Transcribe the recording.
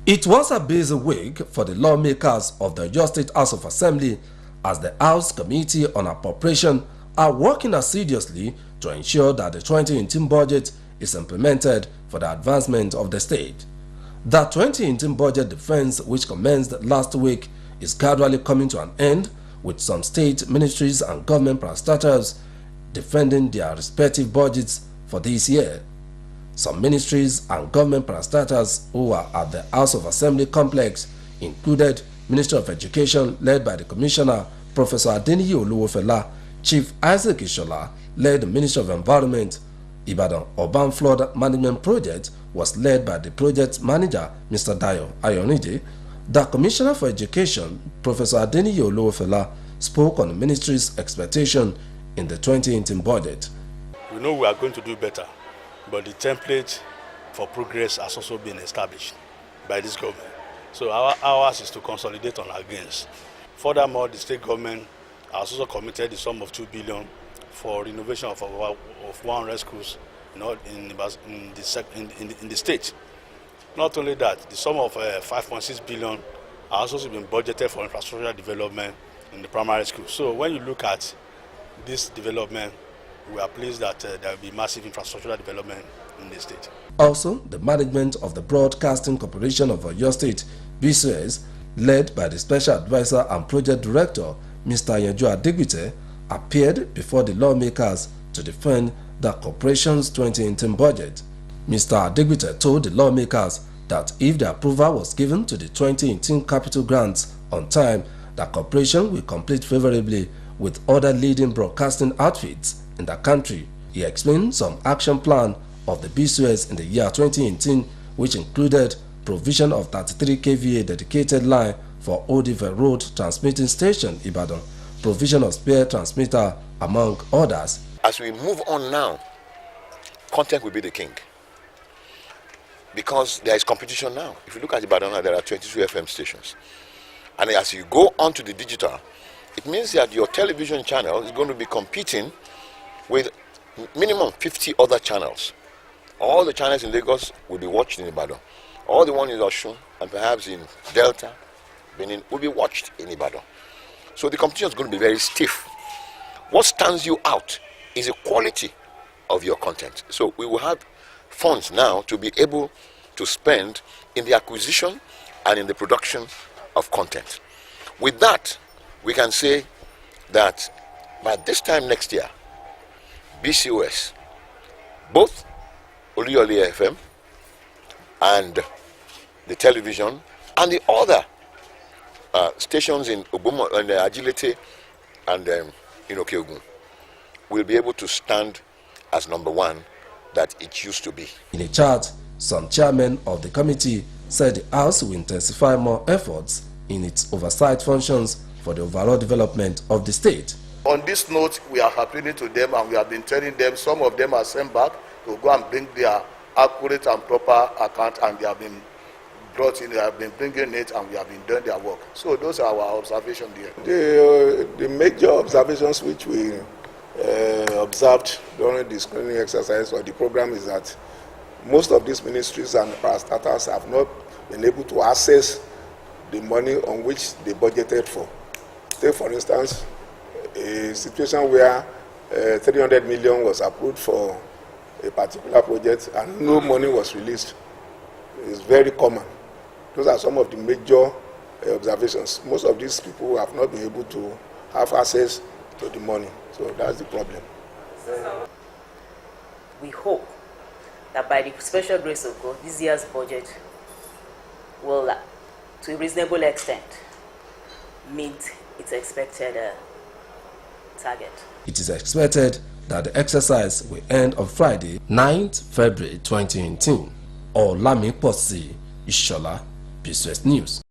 It was a busy week for the lawmakers of the Oyo State House of Assembly as the House Committee on Appropriation are working assiduously to ensure that the 2018 budget is implemented for the advancement of the state. The 2018 budget defense, which commenced last week, is gradually coming to an end, with some state ministries and government parastatals defending their respective budgets for this year. Some ministries and government parastatals who were at the House of Assembly complex included Minister of Education, led by the Commissioner, Professor Adeniyi Oluwofela, Chief Isaac Ishola, led the Minister of Environment. Ibadan Urban Flood Management Project was led by the project manager, Mr. Dayo Ayonide. The Commissioner for Education, Professor Adeniyi Oluwofela, spoke on the ministry's expectation in the 2018 budget. We know we are going to do better, but the template for progress has also been established by this government. So ours is to consolidate on our gains. Furthermore, the state government has also committed the sum of 2 billion for renovation of 100 schools in the state. Not only that, the sum of 5.6 billion has also been budgeted for infrastructural development in the primary school. So when you look at this development, we are pleased that there will be massive infrastructural development in the state. Also, the management of the Broadcasting Corporation of Oyo State, BCOS, led by the Special Advisor and Project Director, Mr. Yenju Adegbite, appeared before the lawmakers to defend the corporation's 2018 budget. Mr. Adegbite told the lawmakers that if the approval was given to the 2018 capital grants on time, the corporation will compete favorably with other leading broadcasting outfits in the country. He explained some action plan of the BCOS in the year 2018, which included provision of 33 kVA dedicated line for Odive Road Transmitting Station, Ibadan, provision of spare transmitter, among others. As we move on now, content will be the king, because there is competition now. If you look at Ibadan, there are 22 FM stations. And as you go on to the digital, it means that your television channel is going to be competing with minimum 50 other channels. All the channels in Lagos will be watched in Ibadan. All the ones in Osun and perhaps in Delta, Benin, will be watched in Ibadan. So the competition is going to be very stiff. What stands you out is the quality of your content. So we will have funds now to be able to spend in the acquisition and in the production of content. With that, we can say that by this time next year, BCOS, both Oluyole FM and the television and the other stations in Obomo and Agility and Inokeogun will be able to stand as number one that it used to be. In a chart, some chairmen of the committee said the House will intensify more efforts in its oversight functions for the overall development of the state. On this note, we are appealing to them and we have been telling them, some of them are sent back to go and bring their accurate and proper account, and they have been brought in, they have been bringing it, and we have been doing their work. So those are our observations there. The major observations which we observed during the screening exercise or the program is that most of these ministries and parastatals have not been able to access the money on which they budgeted for. Take for instance, a situation where 300 million was approved for a particular project and no money was released. It's very common. Those are some of the major observations. Most of these people have not been able to have access to the money. So that's the problem. We hope that by the special grace of God, this year's budget will, to a reasonable extent, meet its expected target. It is expected that the exercise will end on Friday, 9th February 2018. Olami Posi, Ishola, BCOS News.